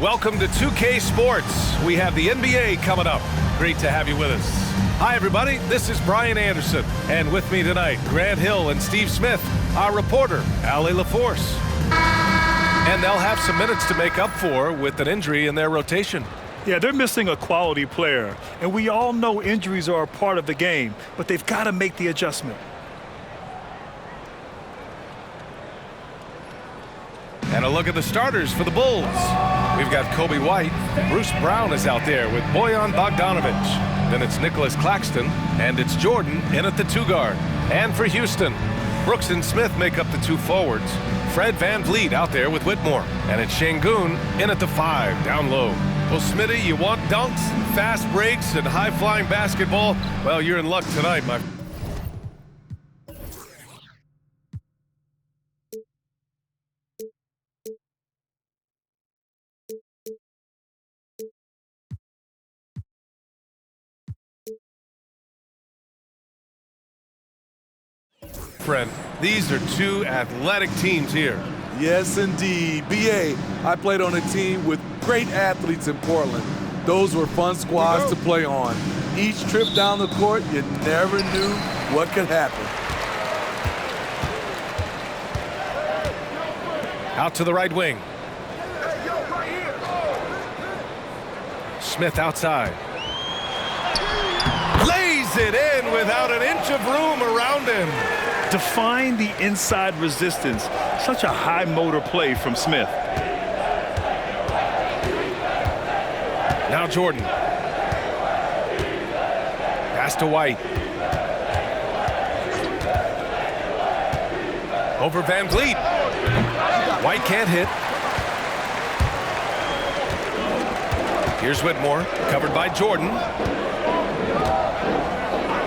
Welcome to 2K Sports. We have the NBA coming up. Great to have you with us. Hi, everybody. This is Brian Anderson. And with me tonight, Grant Hill and Steve Smith, our reporter, Ali LaForce. And they'll have some minutes to make up for with an injury in their rotation. Yeah, they're missing a quality player. And we all know injuries are a part of the game, but they've got to make the adjustment. And a look at the starters for the Bulls. We've got Kobe White. Bruce Brown is out there with Bojan Bogdanovic. Then it's Nicholas Claxton, and it's Jordan in at the 2 guard. And for Houston, Brooks and Smith make up the 2 forwards. Fred VanVleet out there with Whitmore. And it's Şengün in at the 5, down low. Well, Smitty, you want dunks, fast breaks, and high-flying basketball? Well, you're in luck tonight, my friend. These are 2 athletic teams here. Yes, indeed. BA, I played on a team with great athletes in Portland. Those were fun squads to play on. Each trip down the court, you never knew what could happen. Out to the right wing. Smith outside. Lays it in without an inch of room around him. Define the inside resistance. Such a high motor play from Smith. Now Jordan. Pass to White. Over VanVleet. White can't hit. Here's Whitmore, covered by Jordan.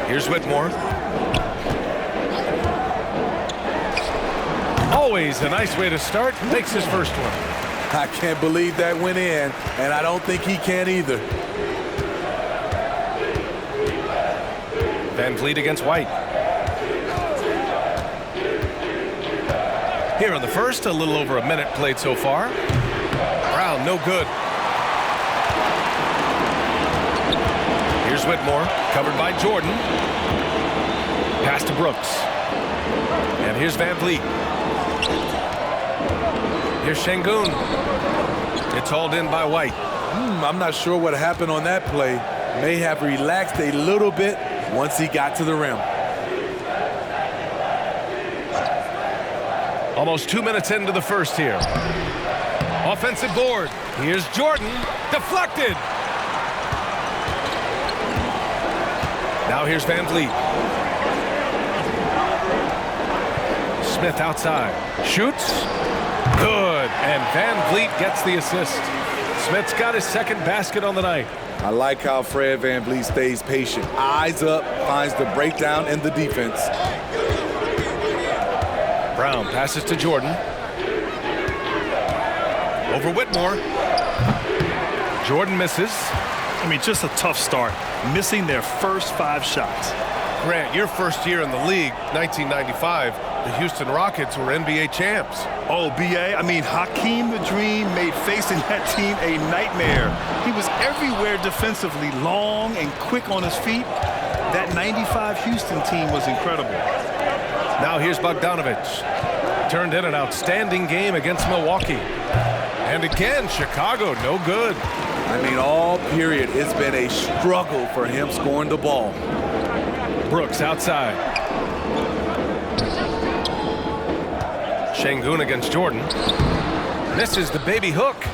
Here's Whitmore. Always a nice way to start. Makes his first one. I can't believe that went in, and I don't think he can either. VanVleet against White. Here in the first, a little over a minute played so far. Brown, no good. Here's Whitmore, covered by Jordan. Pass to Brooks. And here's VanVleet. Here's Şengün. It's hauled in by White. I'm not sure what happened on that play. May have relaxed a little bit once he got to the rim. Almost 2 minutes into the first here. Offensive board. Here's Jordan. Deflected. Now here's VanVleet. Smith outside. Shoots. Good. And VanVleet gets the assist. Smith's got his second basket on the night. I like how Fred VanVleet stays patient. Eyes up, finds the breakdown in the defense. Brown passes to Jordan. Over Whitmore. Jordan misses. I mean, just a tough start. Missing their first 5 shots. Grant, your first year in the league, 1995, the Houston Rockets were NBA champs. Oh, BA, I mean, Hakeem the Dream made facing that team a nightmare. He was everywhere defensively, long and quick on his feet. That 95 Houston team was incredible. Now here's Bogdanovic. Turned in an outstanding game against Milwaukee. And again, Chicago, no good. I mean, all period, it's been a struggle for him scoring the ball. Brooks outside. Şengün against Jordan. Misses the baby hook.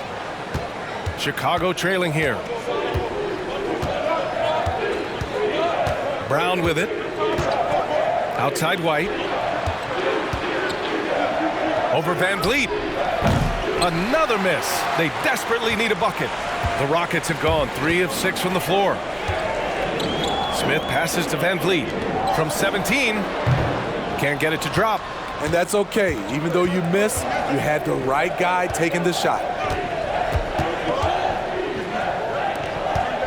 Chicago trailing here. Brown with it. Outside White. Over VanVleet. Another miss. They desperately need a bucket. The Rockets have gone 3 of 6 from the floor. Smith passes to VanVleet. From 17. Can't get it to drop. And that's okay. Even though you miss, you had the right guy taking the shot.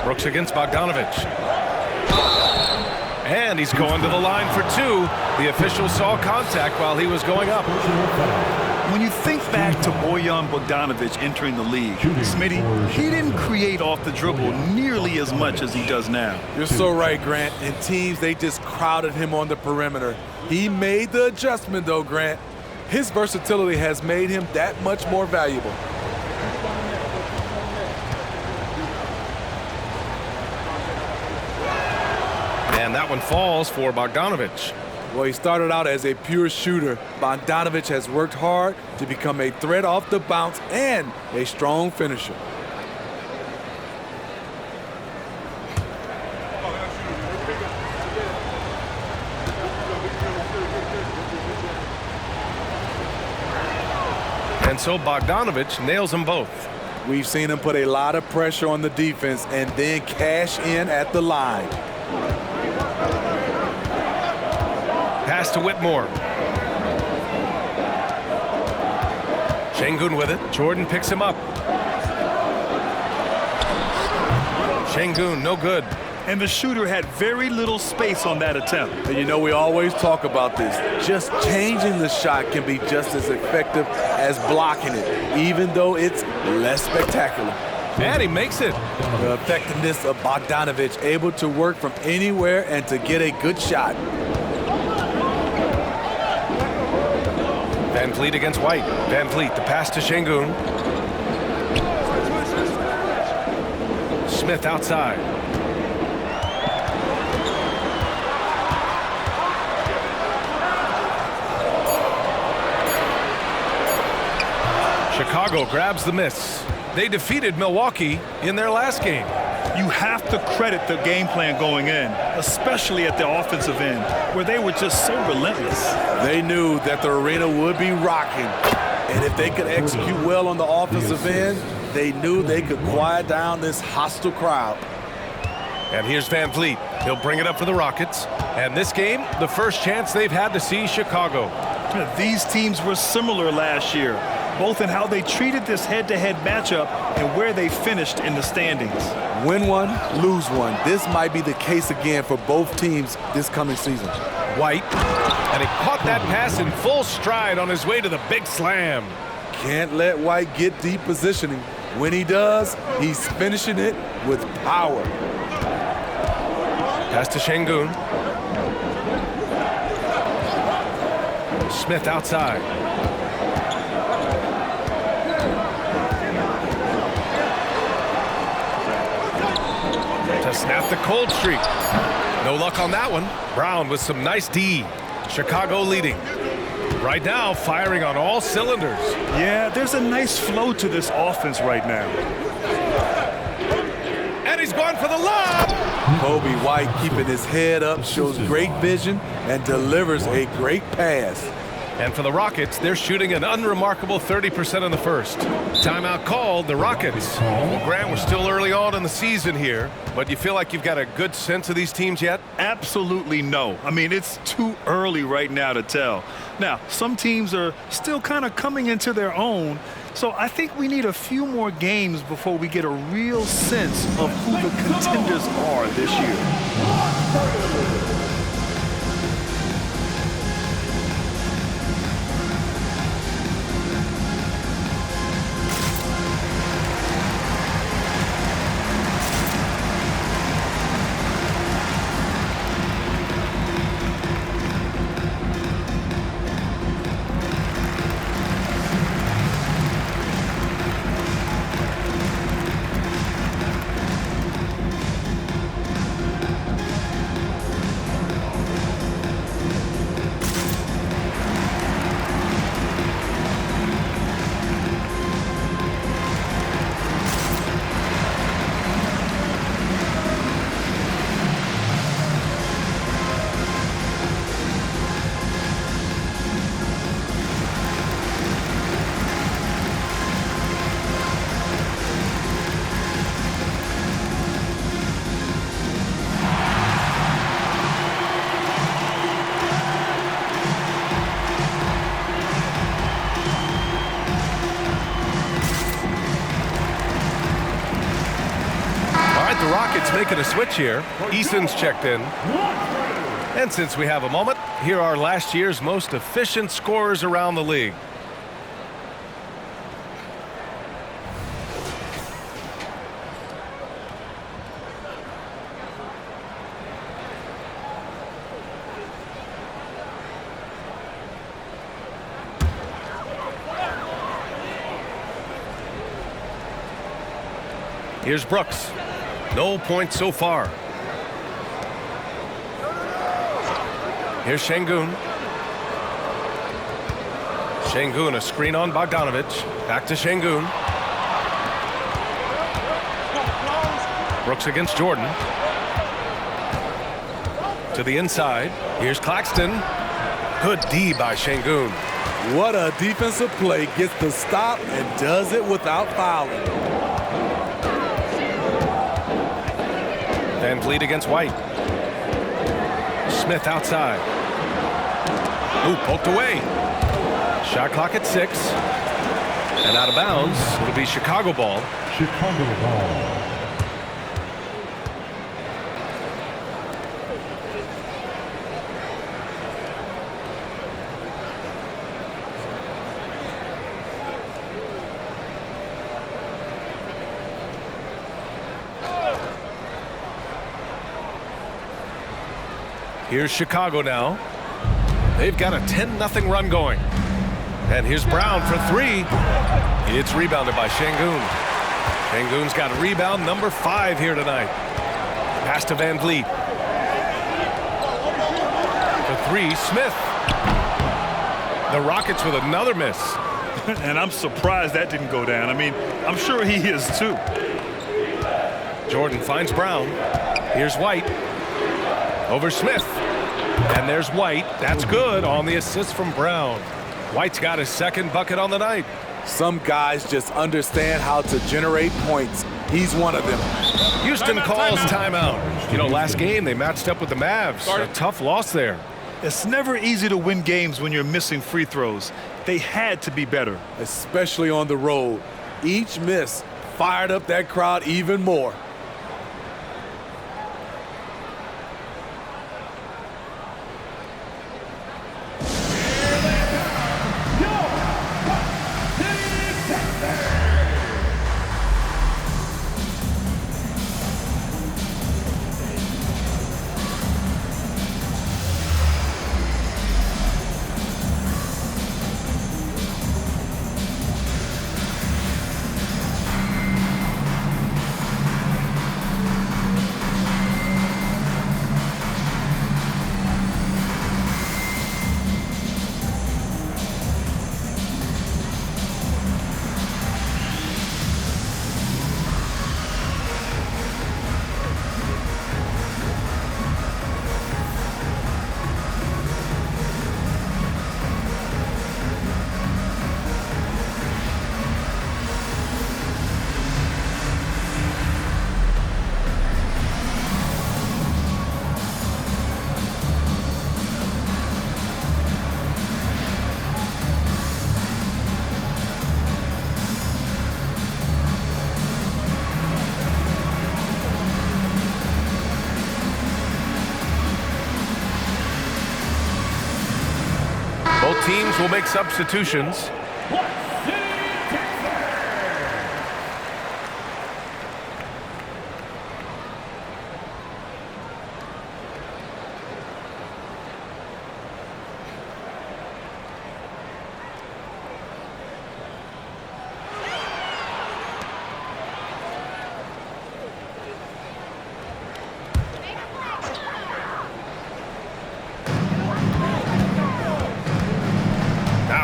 Brooks against Bogdanovic. And he's going to the line for 2. The official saw contact while he was going up. When you think back to Bojan Bogdanovic entering the league. Smitty, he didn't create off the dribble nearly as much as he does now. You're so right, Grant. And teams, they just crowded him on the perimeter. He made the adjustment, though, Grant. His versatility has made him that much more valuable. And that one falls for Bogdanovic. Well, he started out as a pure shooter. Bogdanovic has worked hard to become a threat off the bounce and a strong finisher. And so Bogdanovic nails them both. We've seen him put a lot of pressure on the defense and then cash in at the line. Pass to Whitmore. Şengün with it. Jordan picks him up. Şengün, no good. And the shooter had very little space on that attempt. And you know, we always talk about this. Just changing the shot can be just as effective as blocking it, even though it's less spectacular. And he makes it. The effectiveness of Bogdanovic, able to work from anywhere and to get a good shot. Van Vliet against White. Van Vliet, the pass to Şengün. Smith outside. Chicago grabs the miss. They defeated Milwaukee in their last game. You have to credit the game plan going in, especially at the offensive end, where they were just so relentless. They knew that the arena would be rocking, and if they could execute well on the offensive end, they knew they could quiet down this hostile crowd. And here's Van Vliet. He'll bring it up for the Rockets. And this game, the first chance they've had to see Chicago. These teams were similar last year, both in how they treated this head-to-head matchup and where they finished in the standings. Win one, lose one. This might be the case again for both teams this coming season. White, and he caught that pass in full stride on his way to the big slam. Can't let White get deep positioning. When he does, he's finishing it with power. Pass to Şengün. Smith outside. To snap the cold streak. No luck on that one. Brown with some nice D. Chicago leading. Right now, firing on all cylinders. Yeah, there's a nice flow to this offense right now. And he's going for the lob. Coby White keeping his head up, shows great vision, and delivers a great pass. And for the Rockets, they're shooting an unremarkable 30% in the first. Timeout called, the Rockets. Well, Grant, we're still early on in the season here, but you feel like you've got a good sense of these teams yet? Absolutely no. I mean, it's too early right now to tell. Now, some teams are still kind of coming into their own, so I think we need a few more games before we get a real sense of who the contenders are this year. The Rockets making a switch here. Eason's checked in. And since we have a moment, here are last year's most efficient scorers around the league. Here's Brooks. No points so far. Here's Şengün. Şengün, a screen on Bogdanović. Back to Şengün. Brooks against Jordan. To the inside. Here's Claxton. Good D by Şengün. What a defensive play. Gets the stop and does it without fouling. Van Vliet against White. Smith outside. Ooh, poked away. Shot clock at 6. And out of bounds. It'll be Chicago ball. Chicago ball. Here's Chicago now. They've got a 10-0 run going. And here's Brown for 3. It's rebounded by Şengün. Şengün's got a rebound number 5 here tonight. Pass to Van Vliet. For 3, Smith. The Rockets with another miss. And I'm surprised that didn't go down. I mean, I'm sure he is too. Jordan finds Brown. Here's White. Over Smith. And there's White. That's good on the assist from Brown. White's got his second bucket on the night. Some guys just understand how to generate points. He's one of them. Houston calls timeout. You know, last game they matched up with the Mavs. A tough loss there. It's never easy to win games when you're missing free throws. They had to be better. Especially on the road. Each miss fired up that crowd even more. Both teams will make substitutions.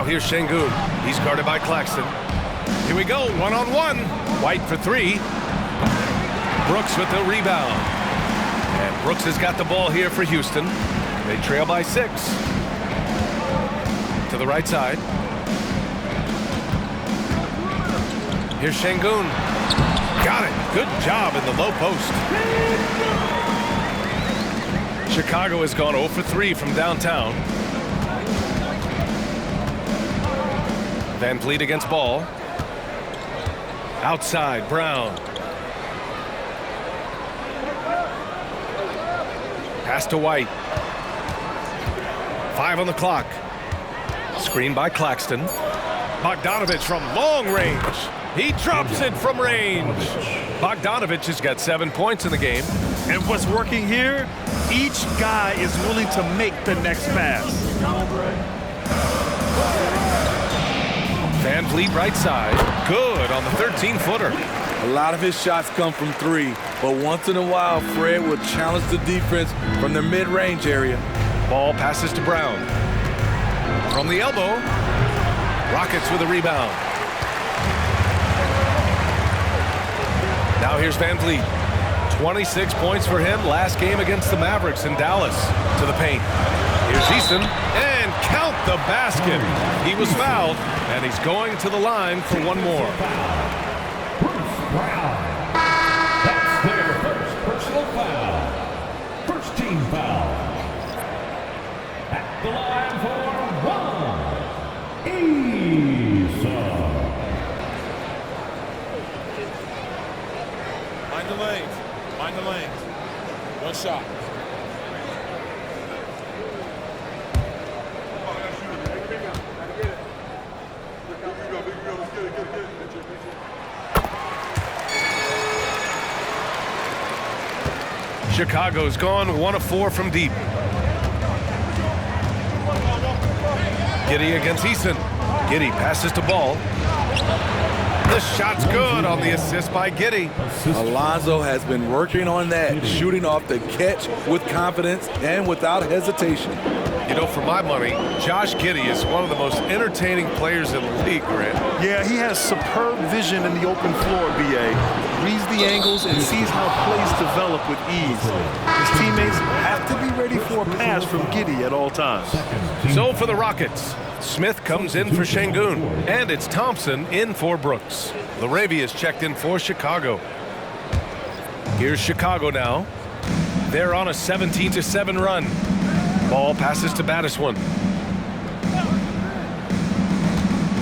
Here's Şengün. He's guarded by Claxton. Here we go, one-on-one. White for 3. Brooks with the rebound. And Brooks has got the ball here for Houston. They trail by 6. To the right side. Here's Şengün. Got it. Good job in the low post. Chicago has gone 0 for 3 from downtown. Van Vliet against Ball. Outside, Brown. Pass to White. 5 on the clock. Screen by Claxton. Bogdanović from long range. He drops it from range. Bogdanović has got 7 points in the game. And what's working here, each guy is willing to make the next pass. Van Vliet right side. Good on the 13-footer. A lot of his shots come from three, but once in a while, Fred will challenge the defense from the mid-range area. Ball passes to Brown. From the elbow, Rockets with a rebound. Now here's Van Vliet. 26 points for him last game against the Mavericks in Dallas. To the paint. Here's Eason, and count the basket. He was fouled, and he's going to the line for one more. Bruce Brown. That's their first personal foul. First team foul. At the line for one. Eason. Mind the lanes. Mind the lanes. One shot. Chicago's gone 1 of 4 from deep. Giddey against Eason. Giddey passes to Ball. The shot's good on the assist by Giddey. Alonzo has been working on that, shooting off the catch with confidence and without hesitation. You know, for my money, Josh Giddey is one of the most entertaining players in the league, Grant. Yeah, he has superb vision in the open floor, B.A. Reads the angles and sees how plays develop with ease. His teammates have to be ready for a pass from Giddey at all times. So for the Rockets, Smith comes in for Şengün, and it's Thompson in for Brooks. Laravia's checked in for Chicago. Here's Chicago now. They're on a 17-7 run. Ball passes to Battiswan.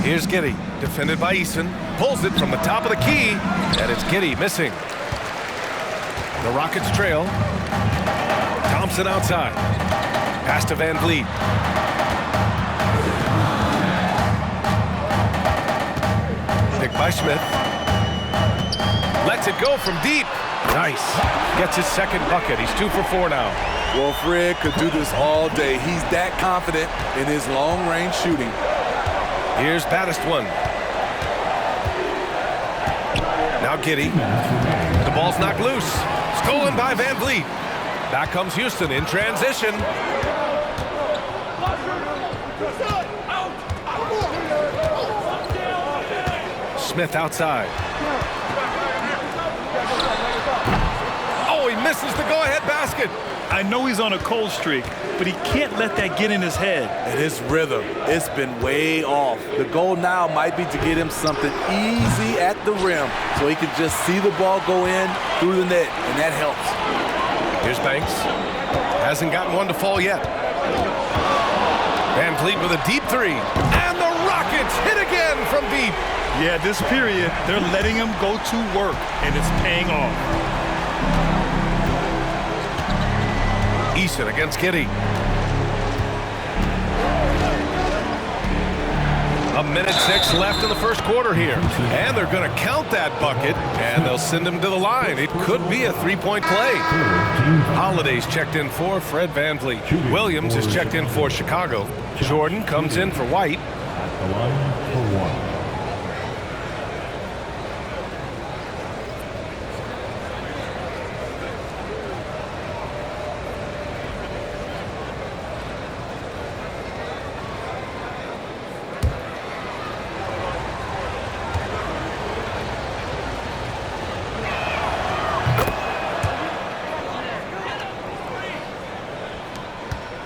Here's Giddey, defended by Eason. Pulls it from the top of the key, and it's Giddey missing. The Rockets trail. Thompson outside. Pass to Van Vliet. Picked by Smith. Lets it go from deep. Nice. Gets his second bucket. He's 2 for 4 now. Well, Fred could do this all day. He's that confident in his long-range shooting. Here's Battiswan. Now Giddey. The ball's knocked loose. Stolen by Van Vliet. Back comes Houston in transition. Smith outside. Oh, he misses the go-ahead basket. I know he's on a cold streak, but he can't let that get in his head. And his rhythm, it's been way off. The goal now might be to get him something easy at the rim so he can just see the ball go in through the net, and that helps. Here's Banks. Hasn't gotten one to fall yet. Van Vliet with a deep three. And the Rockets hit again from deep. Yeah, this period, they're letting him go to work, and it's paying off. Eason against Giddey. A minute 6 left in the first quarter here. And they're going to count that bucket, and they'll send him to the line. It could be a three-point play. Holiday's checked in for Fred Van Vliet. Williams is checked in for Chicago. Jordan comes in for White. At the line for one.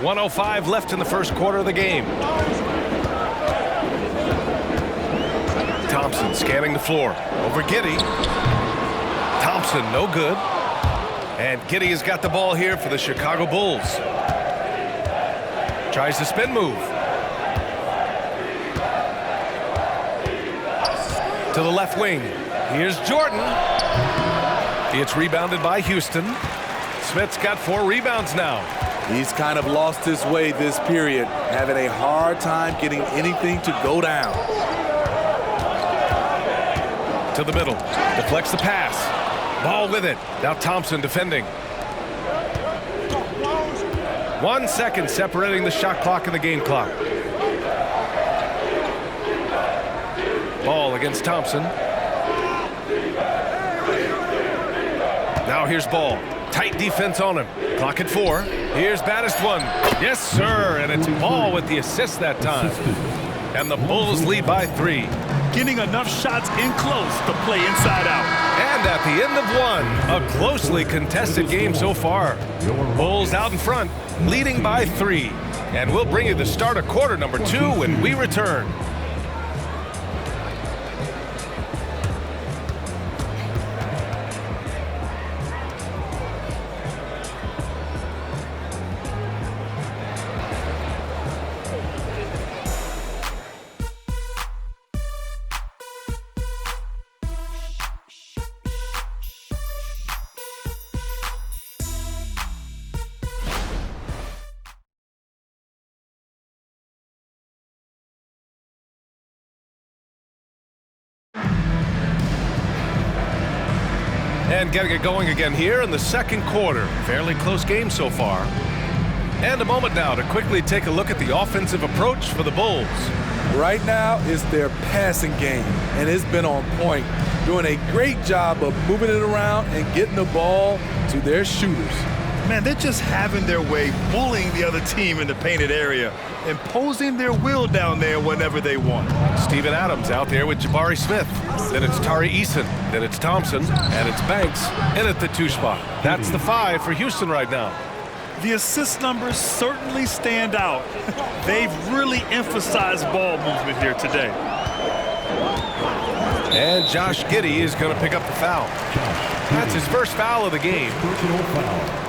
.105 left in the first quarter of the game. Thompson scanning the floor. Over Giddey. Thompson, no good. And Giddey has got the ball here for the Chicago Bulls. Tries the spin move. To the left wing. Here's Jordan. It's rebounded by Houston. Smith's got 4 rebounds now. He's kind of lost his way this period, having a hard time getting anything to go down. To the middle, deflects the pass. Ball with it. Now Thompson defending. 1 second separating the shot clock and the game clock. Ball against against Thompson. Now here's Ball. Tight defense on him. Clock at 4. Here's Baddest one. Yes, sir. And it's Ball with the assist that time. And the Bulls lead by 3. Getting enough shots in close to play inside out. And at the end of 1, a closely contested game so far. Bulls out in front, leading by 3. And we'll bring you the start of quarter number 2 when we return. And getting it going again here in the second quarter. Fairly close game so far. And a moment now to quickly take a look at the offensive approach for the Bulls. Right now, it's their passing game, and it's been on point, doing a great job of moving it around and getting the ball to their shooters. Man, they're just having their way, bullying the other team in the painted area, imposing their will down there whenever they want. Steven Adams out there with Jabari Smith. Then it's Tari Eason. Then it's Thompson. And it's Banks in at the 2 spot. That's the 5 for Houston right now. The assist numbers certainly stand out. They've really emphasized ball movement here today. And Josh Giddey is going to pick up the foul. That's his first foul of the game. Personal foul.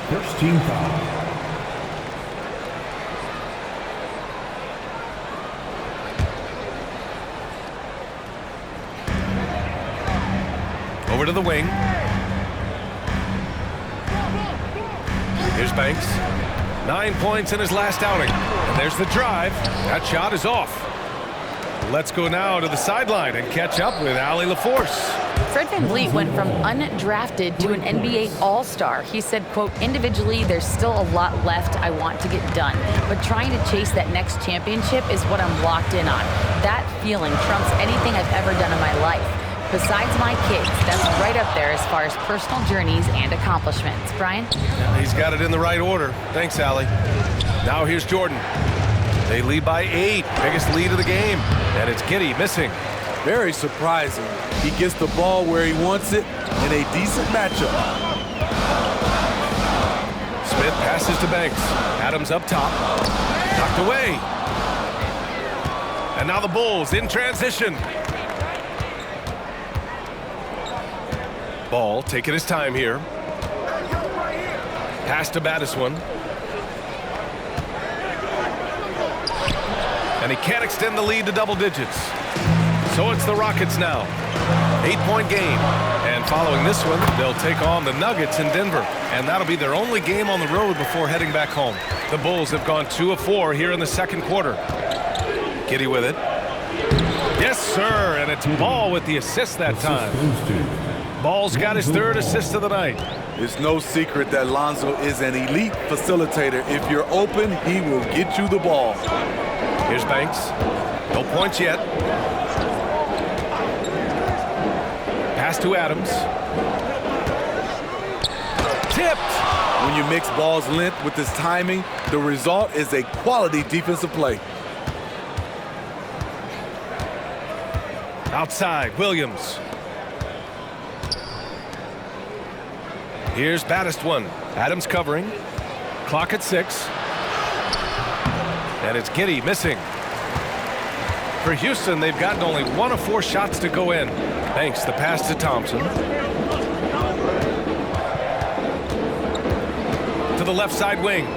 First team foul. Over to the wing. Here's Banks. 9 points in his last outing. And there's the drive. That shot is off. Let's go now to the sideline and catch up with Allie LaForce. Fred VanVleet went from undrafted to an NBA All-Star. He said, quote, individually, there's still a lot left I want to get done, but trying to chase that next championship is what I'm locked in on. That feeling trumps anything I've ever done in my life. Besides my kids, that's right up there as far as personal journeys and accomplishments. Brian? He's got it in the right order. Thanks, Allie. Now here's Jordan. They lead by 8. Biggest lead of the game. And it's Giddey missing. Very surprising. He gets the ball where he wants it in a decent matchup. Smith passes to Banks. Adams up top. Knocked away. And now the Bulls in transition. Ball taking his time here. Pass to Baddiswan. And he can't extend the lead to double digits. So it's the Rockets now. 8-point game. And following this one, they'll take on the Nuggets in Denver. And that'll be their only game on the road before heading back home. The Bulls have gone 2 of 4 here in the second quarter. Giddey with it. Yes, sir. And it's Ball with the assist that time. Ball's got his 3rd assist of the night. It's no secret that Lonzo is an elite facilitator. If you're open, he will get you the ball. Here's Banks. No points yet. Pass to Adams. Tipped. When you mix Ball's length with his timing, the result is a quality defensive play. Outside, Williams. Here's Baddiswan. Adams covering. Clock at 6. And it's Giddey missing. For Houston, they've gotten only 1 of 4 shots to go in. Banks the pass to Thompson. To the left side wing.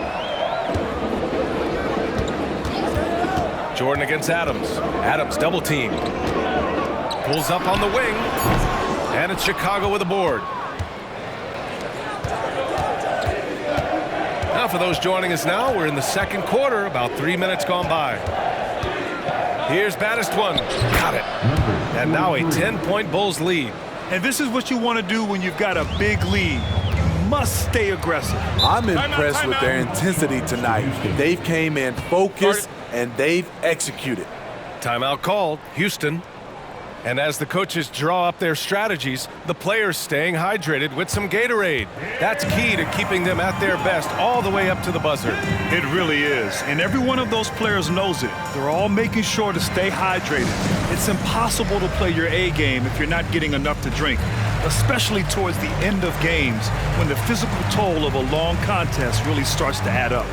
Jordan against Adams. Adams double team. Pulls up on the wing. And it's Chicago with a board. Now for those joining us now, we're in the second quarter, about 3 minutes gone by. Here's Baddiswan. Got it. And now a 10-point Bulls lead. And this is what you want to do when you've got a big lead. You must stay aggressive. I'm impressed with their intensity tonight. They've came in focused and they've executed. Timeout called. Houston. And as the coaches draw up their strategies, the players staying hydrated with some Gatorade. That's key to keeping them at their best all the way up to the buzzer. It really is. And every one of those players knows it. They're all making sure to stay hydrated. It's impossible to play your A game if you're not getting enough to drink, especially towards the end of games when the physical toll of a long contest really starts to add up.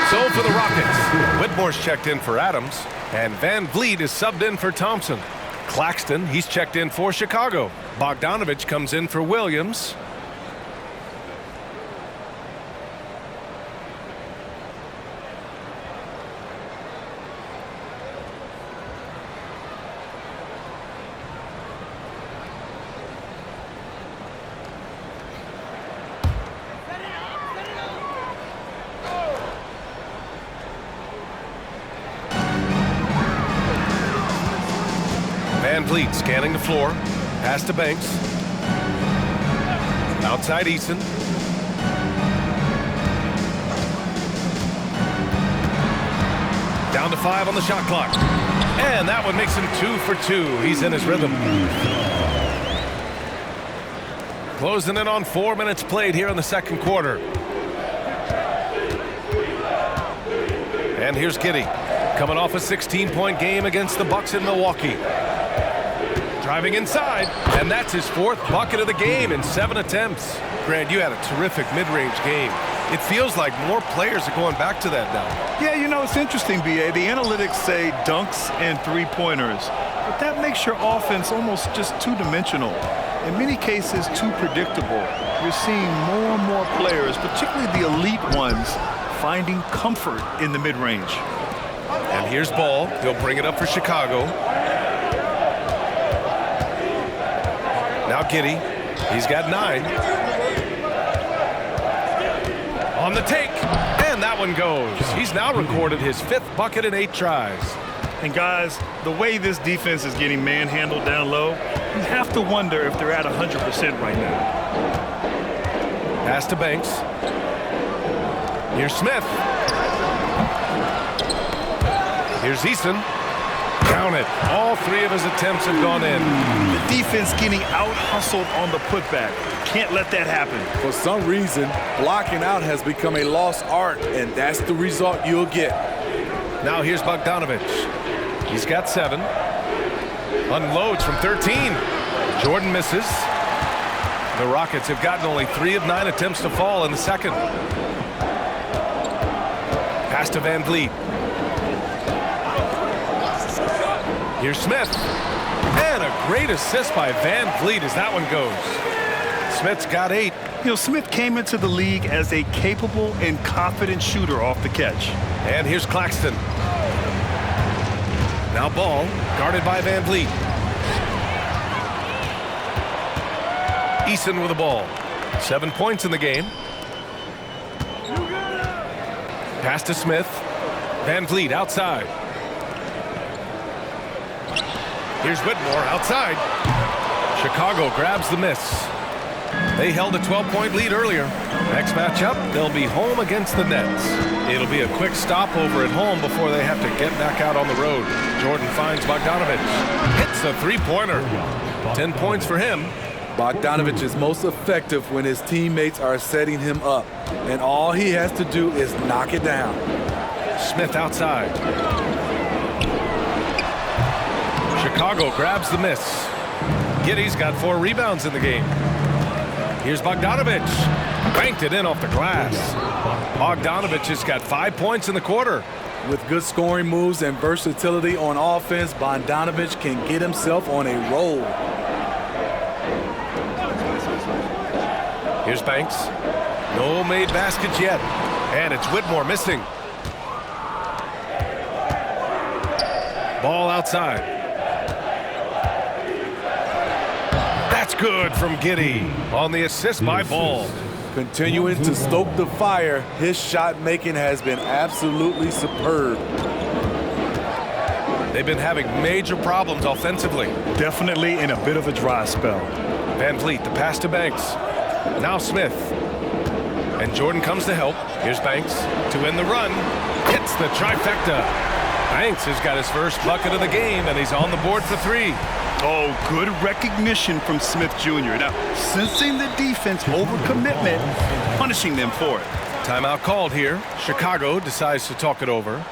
So for the Rockets, Whitmore's checked in for Adams, and Van Vliet is subbed in for Thompson. Claxton, he's checked in for Chicago. Bogdanovich comes in for Williams. Van Vliet scanning the floor. Pass to Banks. Outside Eason. Down to 5 on the shot clock. And that one makes him 2 for 2. He's in his rhythm. Closing in on 4 minutes played here in the second quarter. And here's Giddey, coming off a 16-point game against the Bucks in Milwaukee. Driving inside, and that's his 4th bucket of the game in 7 attempts. Grant, you had a terrific mid-range game. It feels like more players are going back to that now. Yeah, you know, it's interesting, B.A. The analytics say dunks and three-pointers, but that makes your offense almost just two-dimensional. In many cases, too predictable. You're seeing more and more players, particularly the elite ones, finding comfort in the mid-range. And here's Ball. He'll bring it up for Chicago. Now Giddey. He's got 9. On the take. And that one goes. He's now recorded his 5th bucket in 8 tries. And guys, the way this defense is getting manhandled down low, you have to wonder if they're at 100% right now. Pass to Banks. Here's Smith. Here's Eason. Count it. All 3 of his attempts have gone in. The defense getting out-hustled on the putback. Can't let that happen. For some reason, blocking out has become a lost art, and that's the result you'll get. Now here's Bogdanovich. He's got 7. Unloads from 13. Jordan misses. The Rockets have gotten only 3 of 9 attempts to fall in the second. Pass to Van Vliet. Here's Smith. And a great assist by Van Vliet as that one goes. Smith's got 8. You know, Smith came into the league as a capable and confident shooter off the catch. And here's Claxton. Now Ball, guarded by Van Vliet. Eason with the ball. 7 points in the game. Pass to Smith. Van Vliet outside. Here's Whitmore outside. Chicago grabs the miss. They held a 12-point lead earlier. Next matchup, they'll be home against the Nets. It'll be a quick stopover at home before they have to get back out on the road. Jordan finds Bogdanovich. Hits a 3-pointer. 10 points for him. Bogdanovich is most effective when his teammates are setting him up, and all he has to do is knock it down. Smith outside. Chicago grabs the miss. Giddey's got 4 rebounds in the game. Here's Bogdanovich. Banked it in off the glass. Bogdanovich has got 5 points in the quarter. With good scoring moves and versatility on offense, Bogdanovich can get himself on a roll. Here's Banks. No made baskets yet. And it's Whitmore missing. Ball outside. That's good from Giddey on the assist by Ball. Continuing to stoke the fire, his shot making has been absolutely superb. They've been having major problems offensively. Definitely in a bit of a dry spell. Van Vliet, the pass to Banks. Now Smith. And Jordan comes to help. Here's Banks to end the run. Hits the trifecta. Banks has got his first bucket of the game, and he's on the board for 3. Oh, good recognition from Smith Jr. Now, sensing the defense overcommitment, punishing them for it. Timeout called here. Chicago decides to talk it over.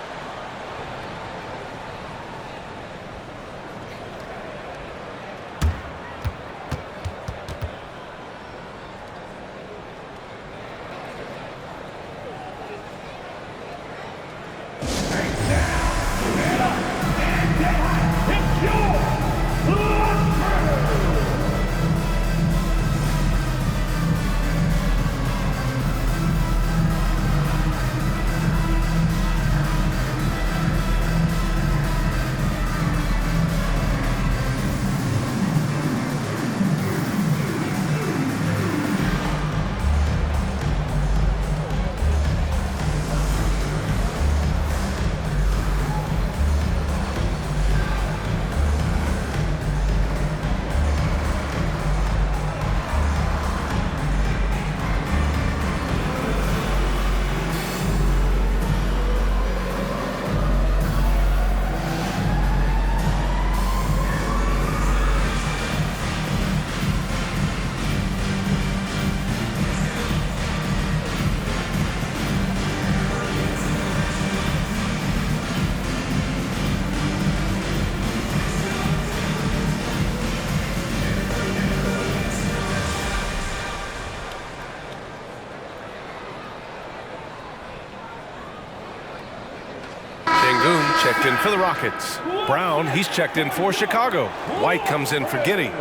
Sengun checked in for the Rockets. Brown, he's checked in for Chicago. White comes in for Giddey.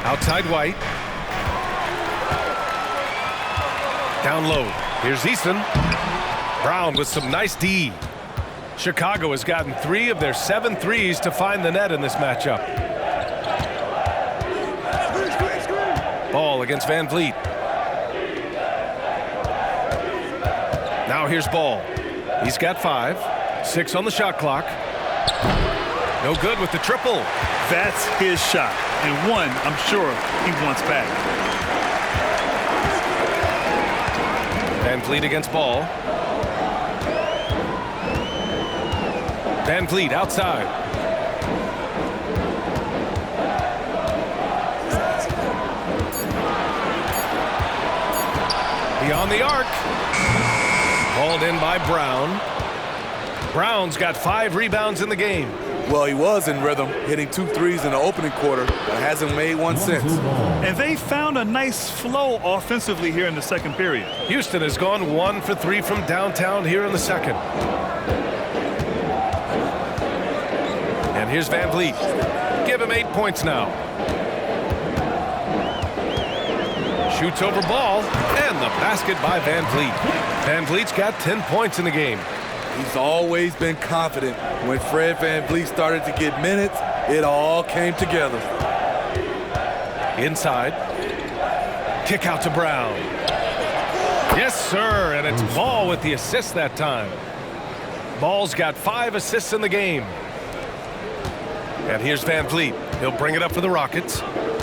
Outside White. Down low. Here's Easton. Brown with some nice D. Chicago has gotten 3 of their 7 threes to find the net in this matchup. Ball against Van Vliet. Now here's Ball. He's got 5. 6 on the shot clock. No good with the triple. That's his shot, and one I'm sure he wants back. Van Vliet against Ball. Van Vliet outside. Beyond the arc. Hauled in by Brown. Brown's got 5 rebounds in the game. Well, he was in rhythm, hitting 2 threes in the opening quarter, but hasn't made one since. And they found a nice flow offensively here in the second period. Houston has gone 1 for 3 from downtown here in the second. And here's Van Vliet. Give him 8 points now. Shoots over Ball, and the basket by Van Vliet. Van Vliet's got 10 points in the game. He's always been confident. When Fred Van Vliet started to get minutes, it all came together. Inside. Kick out to Brown. Yes, sir, and it's Ball with the assist that time. Ball's got 5 assists in the game. And here's Van Vliet. He'll bring it up for the Rockets.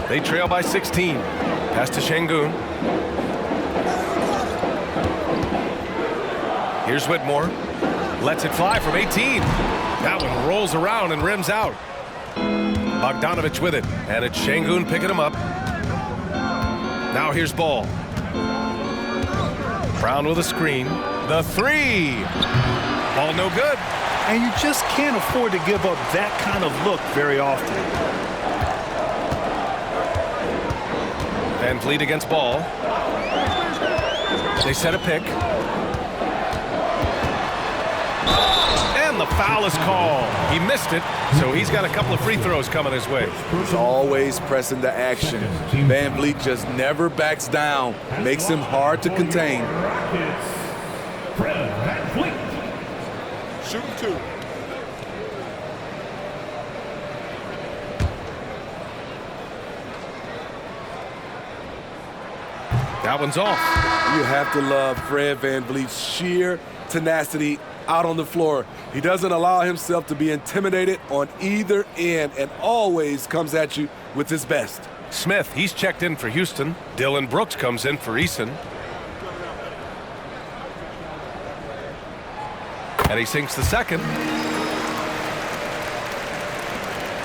They trail by 16. Pass to Şengün. Here's Whitmore. Lets it fly from 18. That one rolls around and rims out. Bogdanović with it. And it's Şengün picking him up. Now here's Ball. Brown with a screen. The 3. Ball no good. And you just can't afford to give up that kind of look very often. Van Vliet against Ball. They set a pick. And the foul is called. He missed it, so he's got a couple of free throws coming his way. He's always pressing the action. Van Vliet just never backs down. Makes him hard to contain. Fred VanVleet. Shooting 2. That one's off. You have to love Fred VanVleet's sheer tenacity out on the floor. He doesn't allow himself to be intimidated on either end and always comes at you with his best. Smith, he's checked in for Houston. Dylan Brooks comes in for Eason. And he sinks the second.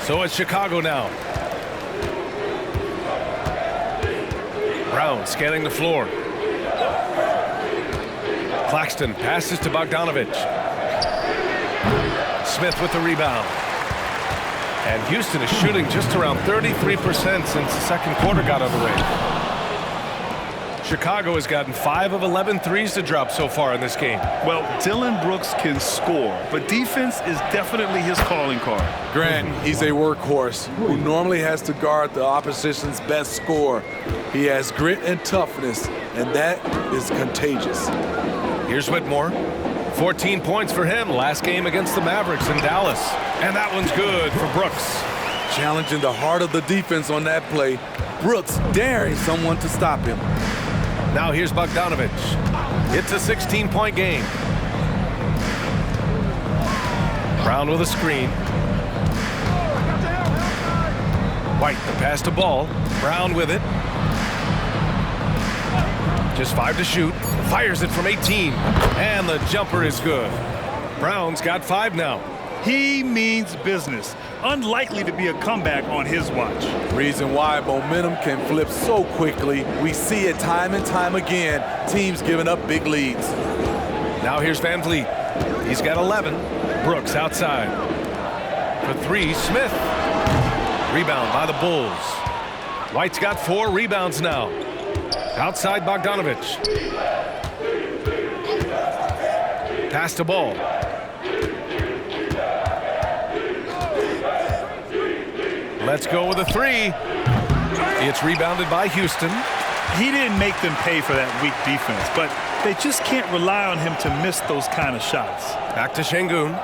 So it's Chicago now. Brown scanning the floor. Claxton passes to Bogdanović. Smith with the rebound. And Houston is shooting just around 33% since the second quarter got underway. Chicago has gotten 5 of 11 threes to drop so far in this game. Well, Dylan Brooks can score, but defense is definitely his calling card. Grant, he's a workhorse who normally has to guard the opposition's best scorer. He has grit and toughness, and that is contagious. Here's Whitmore. 14 points for him last game against the Mavericks in Dallas. And that one's good for Brooks. Challenging the heart of the defense on that play. Brooks daring someone to stop him. Now here's Bogdanović. It's a 16-point game. Brown with a screen. White, the pass to Ball. Brown with it. Just 5 to shoot. Fires it from 18. And the jumper is good. Brown's got 5 now. He means business. Unlikely to be a comeback on his watch. Reason why momentum can flip so quickly. We see it time and time again. Teams giving up big leads. Now here's Van Vliet. He's got 11. Brooks outside. For 3, Smith. Rebound by the Bulls. White's got 4 rebounds now. Outside Bogdanović. Pass to Ball. Let's go with a 3. It's rebounded by Houston. He didn't make them pay for that weak defense, but they just can't rely on him to miss those kind of shots. Back to Şengün.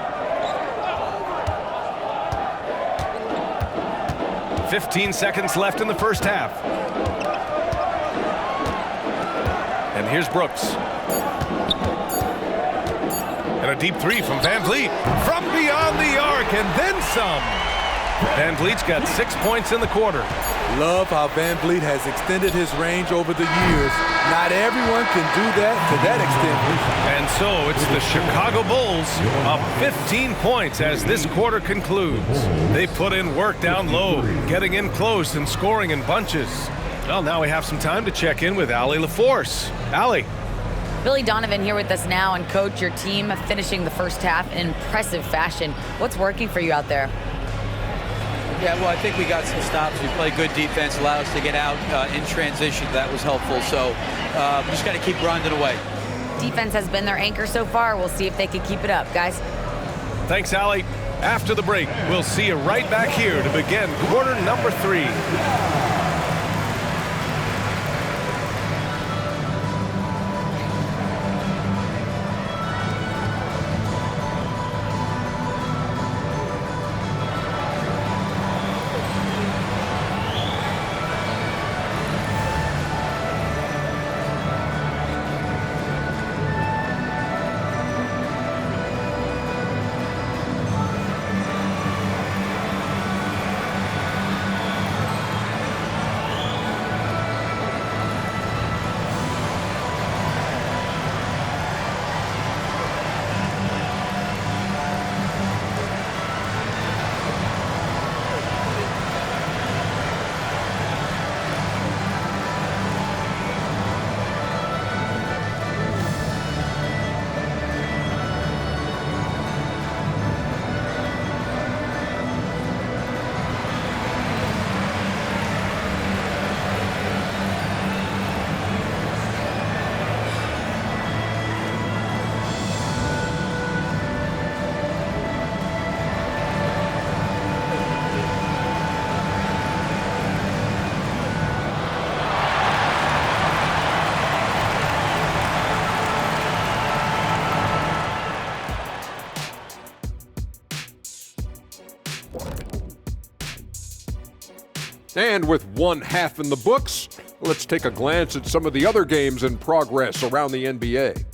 15 seconds left in the first half. And here's Brooks. And a deep 3 from Van Vliet. From beyond the arc and then some. Van Vliet's got 6 points in the quarter. Love how Van Vliet has extended his range over the years. Not everyone can do that to that extent. And so it's the Chicago Bulls up 15 points as this quarter concludes. They put in work down low, getting in close and scoring in bunches. Well, now we have some time to check in with Allie LaForce. Allie. Billy Donovan here with us now, and coach, your team finishing the first half in impressive fashion. What's working for you out there? Yeah, well, I think we got some stops. We played good defense, allowed us to get out in transition. That was helpful. So we just got to keep grinding away. Defense has been their anchor so far. We'll see if they can keep it up, guys. Thanks, Allie. After the break, we'll see you right back here to begin quarter number 3. And with one half in the books, let's take a glance at some of the other games in progress around the NBA.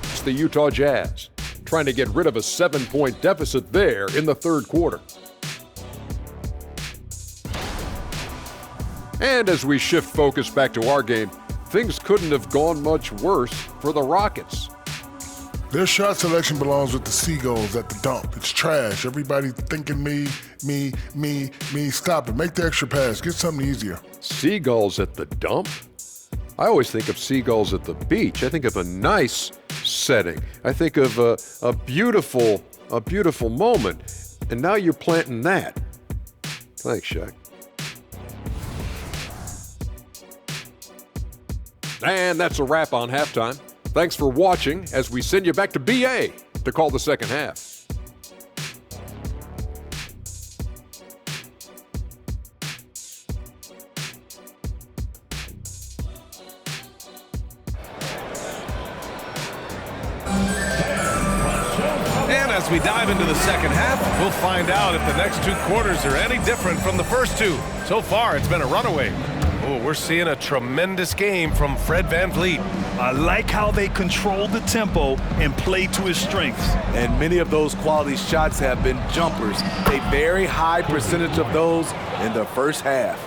It's the Utah Jazz, trying to get rid of a 7-point deficit there in the third quarter. And as we shift focus back to our game, things couldn't have gone much worse for the Rockets. Their shot selection belongs with the Seagulls at the dump. It's trash. Everybody thinking me. Stop it. Make the extra pass. Get something easier. Seagulls at the dump? I always think of seagulls at the beach. I think of a nice setting. I think of a beautiful moment. And now you're planting that. Thanks, Shaq. And that's a wrap on halftime. Thanks for watching as we send you back to BA to call the second half. And as we dive into the second half, we'll find out if the next 2 quarters are any different from the first 2. So far, it's been a runaway. Oh, we're seeing a tremendous game from Fred VanVleet. I like how they control the tempo and play to his strengths. And many of those quality shots have been jumpers. A very high percentage of those in the first half.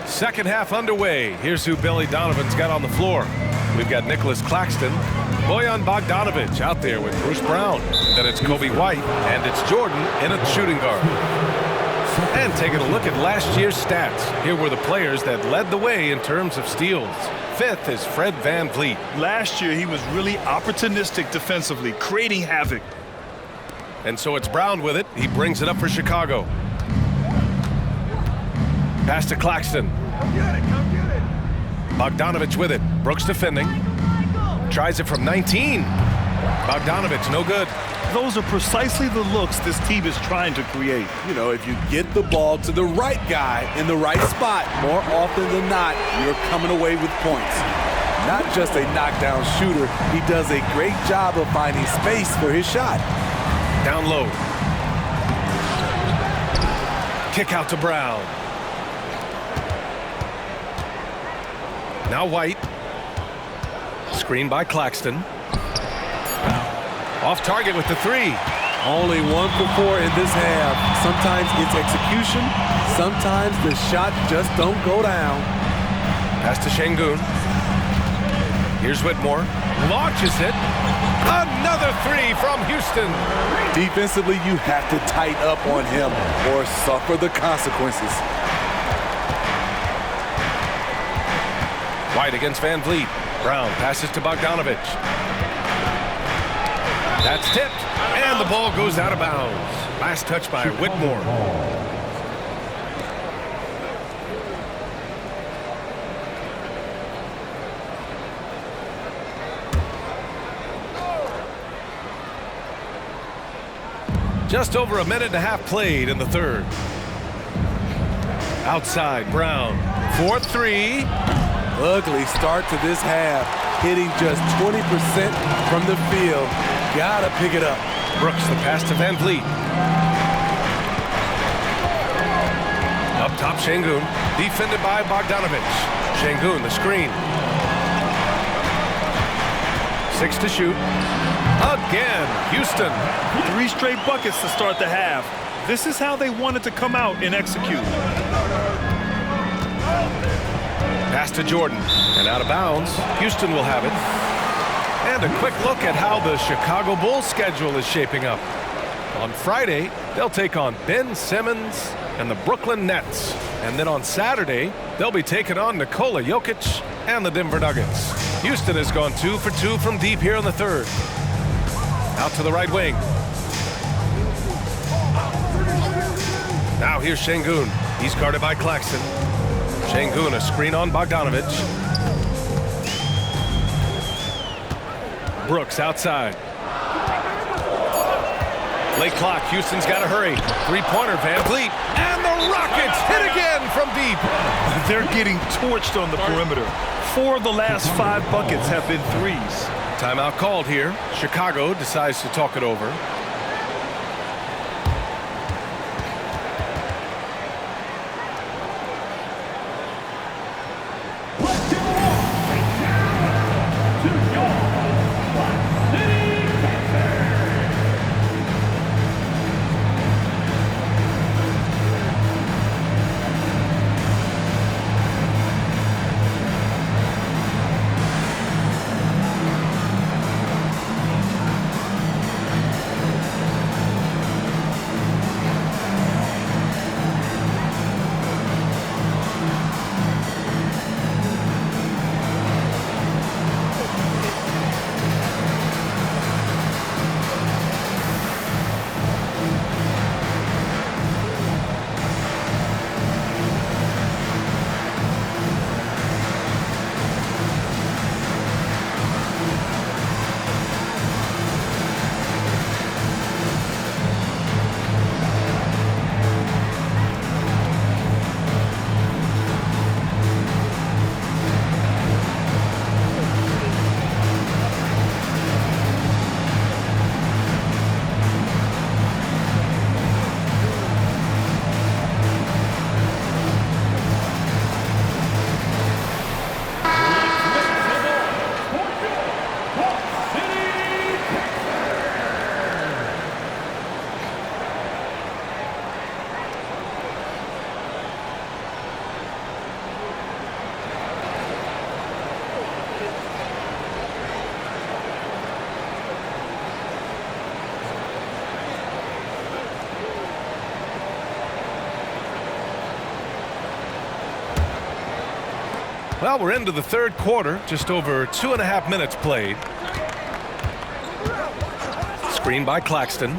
Second half underway. Here's who Billy Donovan's got on the floor. We've got Nicholas Claxton, Bojan Bogdanovic out there with Bruce Brown. Then it's Coby White, and it's Jordan in a shooting guard. And taking a look at last year's stats. Here were the players that led the way in terms of steals. 5th is Fred VanVleet. Last year, he was really opportunistic defensively, creating havoc. And so it's Brown with it. He brings it up for Chicago. Pass to Claxton. Come get it. Bogdanovic with it. Brooks defending. Tries it from 19. Bogdanovic, no good. Those are precisely the looks this team is trying to create. You know, if you get the ball to the right guy in the right spot, more often than not, you're coming away with points. Not just a knockdown shooter, he does a great job of finding space for his shot. Down low. Kick out to Brown. Now White. Screen by Claxton. Off target with the 3. Only 1 for 4 in this half. Sometimes it's execution. Sometimes the shot just don't go down. Pass to Şengün. Here's Whitmore. Launches it. Another 3 from Houston. Defensively, you have to tighten up on him or suffer the consequences. White against VanVleet. Brown passes to Bogdanovic. That's tipped, and the ball goes out of bounds. Last touch by Whitmore. Just over a minute and a half played in the third. Outside, Brown. 4-3. Ugly start to this half. Hitting just 20% from the field. Gotta pick it up. Brooks, the pass to VanVleet. Up top, Şengün. Defended by Bogdanovic. Şengün, the screen. 6 to shoot. Again, Houston. 3 straight buckets to start the half. This is how they wanted to come out and execute. Pass to Jordan. And out of bounds. Houston will have it. And a quick look at how the Chicago Bulls schedule is shaping up. On Friday, they'll take on Ben Simmons and the Brooklyn Nets. And then on Saturday, they'll be taking on Nikola Jokic and the Denver Nuggets. Houston has gone 2 for 2 from deep here in the third. Out to the right wing. Now here's Şengün. He's guarded by Claxton. Şengün, a screen on Bogdanovic. Brooks outside. Late clock. Houston's got to hurry. 3-pointer, VanVleet. And the Rockets hit again from deep. They're getting torched on the perimeter. 4 of the last 5 buckets have been threes. Timeout called here. Chicago decides to talk it over. Well, we're into the third quarter, just over 2.5 minutes played. Screen by Claxton.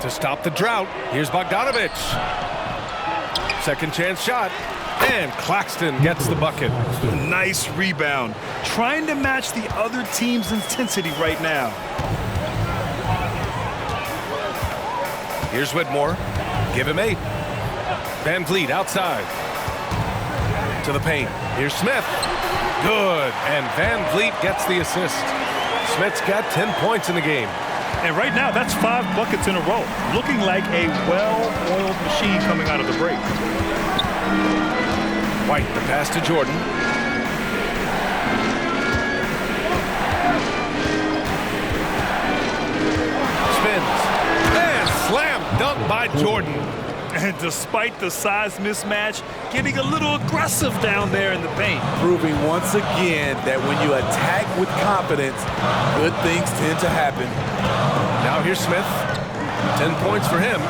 To stop the drought, here's Bogdanovich. Second chance shot, and Claxton gets the bucket. Nice rebound. Trying to match the other team's intensity right now. Here's Whitmore. Give him 8. Van Vliet outside. To the paint. Here's Smith. Good. And Van Vliet gets the assist. Smith's got 10 points in the game. And right now, that's 5 buckets in a row. Looking like a well-oiled machine coming out of the break. White, the pass to Jordan. Spins. And slam dunk by Jordan. And despite the size mismatch, getting a little aggressive down there in the paint. Proving once again that when you attack with confidence, good things tend to happen. Now here's Smith. 10 points for him.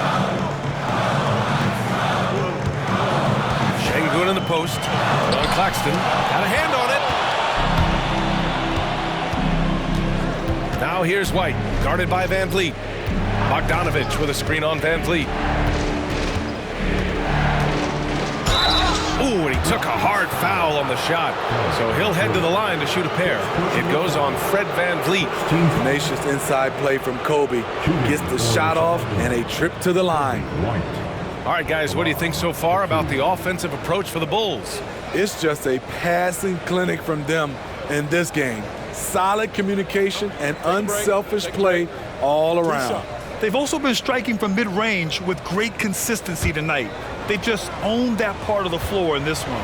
Şengün in the post. On Claxton. Got a hand on it. Now here's White. Guarded by Van Vliet. Bogdanovich with a screen on Van Vliet. Ooh, and he took a hard foul on the shot. So he'll head to the line to shoot a pair. It goes on Fred Van Vliet. Tenacious inside play from Kobe. Gets the shot off and a trip to the line. All right, guys, what do you think so far about the offensive approach for the Bulls? It's just a passing clinic from them in this game. Solid communication and unselfish play all around. They've also been striking from mid-range with great consistency tonight. They just owned that part of the floor in this one.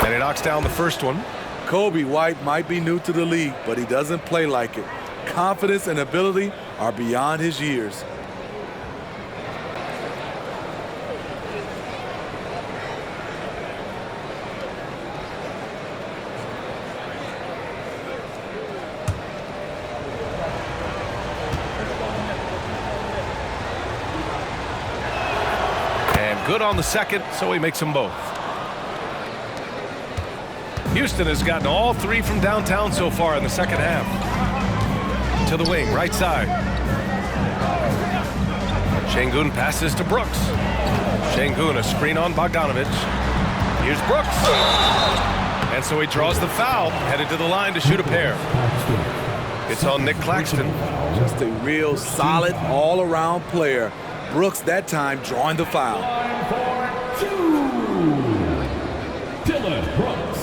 And he knocks down the first one. Kobe White might be new to the league, but he doesn't play like it. Confidence and ability are beyond his years. Good on the second, so he makes them both. Houston has gotten all 3 from downtown so far in the second half. To the wing, right side. Şengün passes to Brooks. Şengün, a screen on Bogdanovich. Here's Brooks. And so he draws the foul, headed to the line to shoot a pair. It's on Nick Claxton. Just a real solid all-around player. Brooks that time drawing the foul. Dillon Brooks.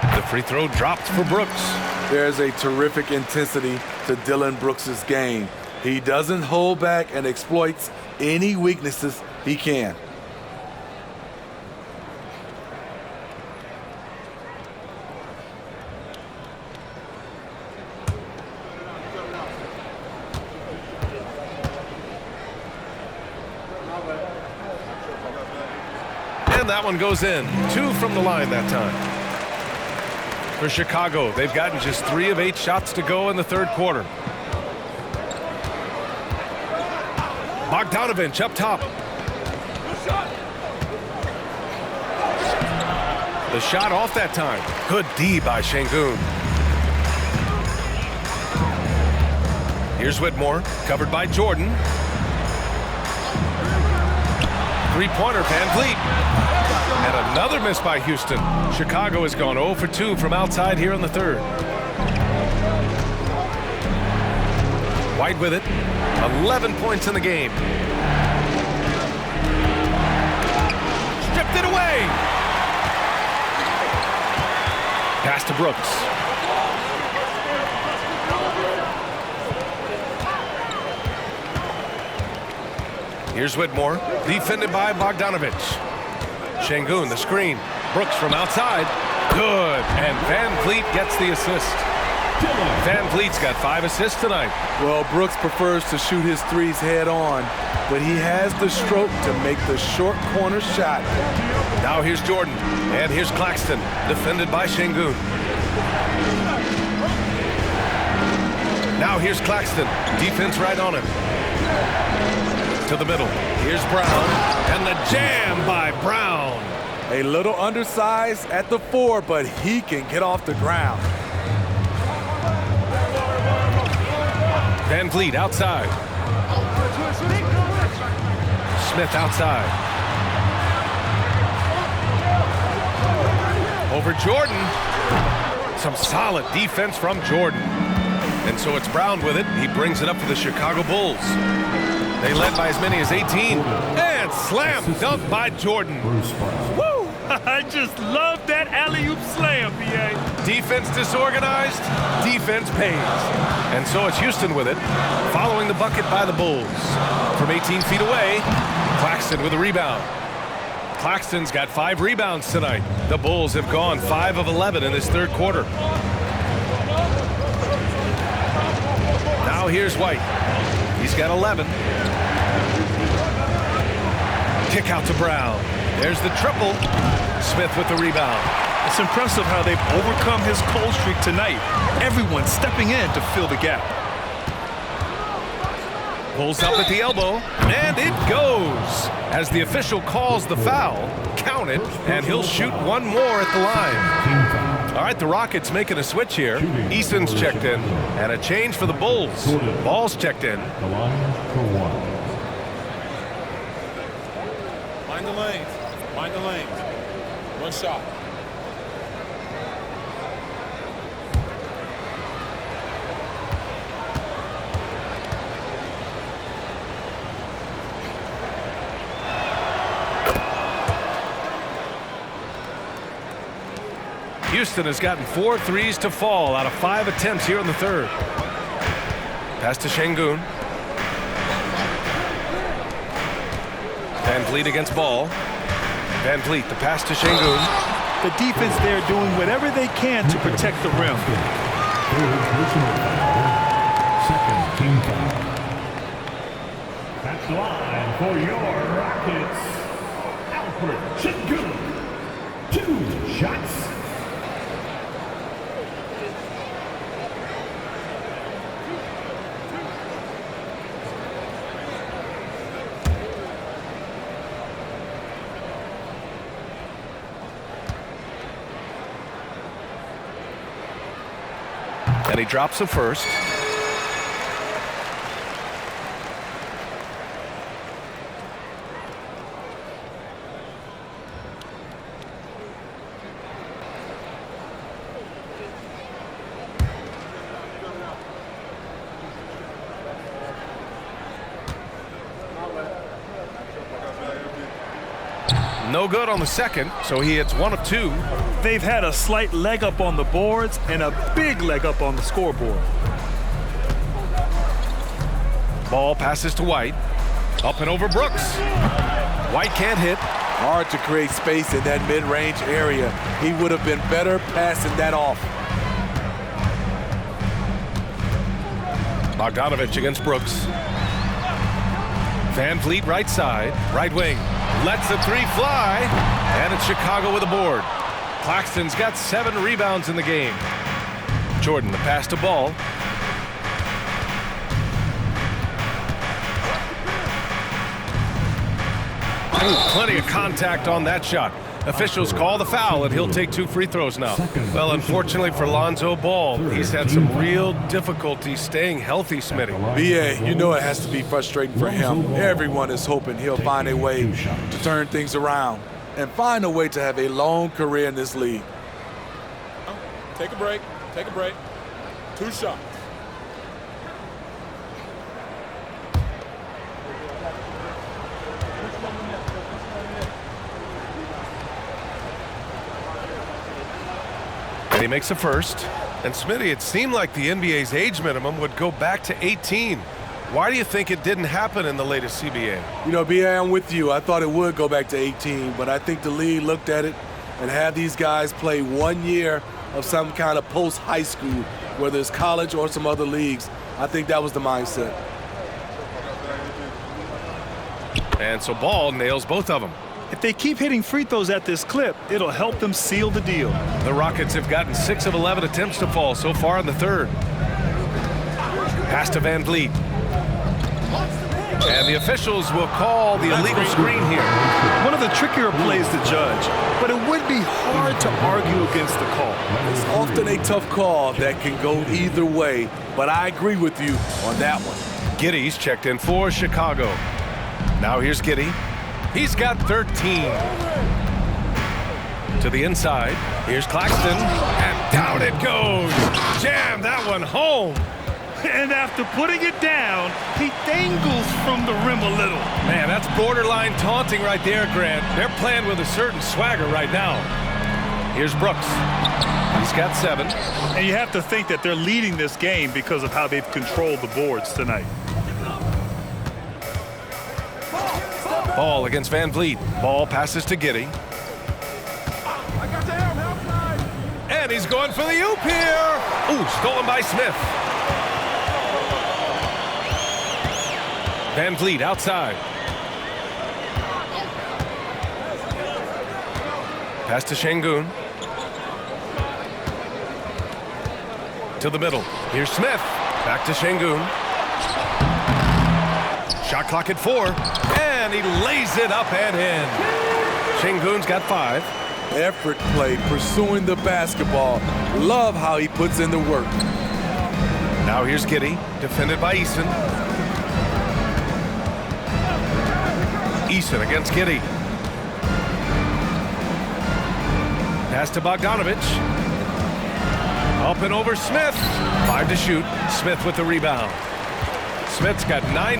The free throw dropped for Brooks. There's a terrific intensity to Dillon Brooks' game. He doesn't hold back and exploits any weaknesses he can. And that one goes in. 2 from the line that time. For Chicago, they've gotten just 3 of 8 shots to go in the third quarter. Bogdanovich up top. The shot off that time. Good D by Şengün. Here's Whitmore, covered by Jordan. Three-pointer, Van Vliet. And another miss by Houston. Chicago has gone 0 for 2 from outside here in the third. White with it. 11 points in the game. Stripped it away. Pass to Brooks. Here's Whitmore, defended by Bogdanovich. Şengün, the screen. Brooks from outside. Good. And Van Vliet gets the assist. Van Vliet's got 5 assists tonight. Well, Brooks prefers to shoot his threes head on, but he has the stroke to make the short corner shot. Now here's Jordan, and here's Claxton, defended by Şengün. Now here's Claxton, defense right on him. To the middle, here's Brown, and the jam by Brown. A little undersized at the 4, but he can get off the ground. Van Vliet outside. Smith outside. Over Jordan. Some solid defense from Jordan. And so it's Brown with it. He brings it up for the Chicago Bulls. They led by as many as 18. And slam dunk by Jordan. Woo! I just love that alley-oop slam, B.A. Defense disorganized, defense pays. And so it's Houston with it, following the bucket by the Bulls. From 18 feet away, Claxton with a rebound. Claxton's got 5 rebounds tonight. The Bulls have gone 5 of 11 in this third quarter. Now here's White. He's got 11. Kick out to Brown. There's the triple. Smith with the rebound. It's impressive how they've overcome his cold streak tonight. Everyone stepping in to fill the gap. Pulls up at the elbow, and it goes. As the official calls the foul, count it, and he'll shoot one more at the line. All right, the Rockets making a switch here. Eason's checked in, and a change for the Bulls. Ball's checked in. The line for 1. Mind the lanes. Mind the lanes. One shot. Houston has gotten 4 threes to fall out of 5 attempts here in the third. Pass to Şengün. Van Vliet against Ball. Van Vliet, the pass to Şengün. The defense there doing whatever they can to protect the rim. Second team foul. At the line for your Rockets, Alfred Şengün. 2 shots. And he drops the first. No good on the second, so he hits 1 of 2. They've had a slight leg up on the boards and a big leg up on the scoreboard. Ball passes to White. Up and over Brooks. White can't hit. Hard to create space in that mid-range area. He would have been better passing that off. Bogdanovich against Brooks. Van Vliet right side, right wing. Lets the 3 fly, and it's Chicago with a board. Claxton's got 7 rebounds in the game. Jordan, the pass to Ball. Ooh, plenty of contact on that shot. Officials call the foul, and he'll take 2 free throws now. Well, unfortunately for Lonzo Ball, he's had some real difficulty staying healthy, Smitty. B.A., you know it has to be frustrating for him. Everyone is hoping he'll find a way to turn things around and find a way to have a long career in this league. Take a break. Take a break. 2 shots. He makes a first. And Smitty, it seemed like the NBA's age minimum would go back to 18. Why do you think it didn't happen in the latest CBA? You know, B.A., I'm with you. I thought it would go back to 18, but I think the league looked at it and had these guys play 1 year of some kind of post-high school whether it's college or some other leagues. I think that was the mindset. And so Ball nails both of them. If they keep hitting free throws at this clip, it'll help them seal the deal. The Rockets have gotten 6 of 11 attempts to fall so far in the third. Pass to Van Vliet. And the officials will call the illegal screen here. One of the trickier plays to judge, but it would be hard to argue against the call. It's often a tough call that can go either way, but I agree with you on that one. Giddey's checked in for Chicago. Now here's Giddey. He's got 13. To the inside. Here's Claxton. And down it goes. Jam that one home. And after putting it down, he dangles from the rim a little. Man, that's borderline taunting right there, Grant. They're playing with a certain swagger right now. Here's Brooks. He's got 7. And you have to think that they're leading this game because of how they've controlled the boards tonight. Ball against Van Vliet. Ball passes to Giddey. And he's going for the oop here. Ooh, stolen by Smith. Van Vliet outside. Pass to Şengün. To the middle. Here's Smith. Back to Şengün. Shot clock at 4. And he lays it up and in. Şengün's got 5. Effort play, pursuing the basketball. Love how he puts in the work. Now here's Giddey, defended by Eason. Eason against Giddey. Pass to Bogdanovic. Up and over Smith. 5 to shoot. Smith with the rebound. Smith's got 9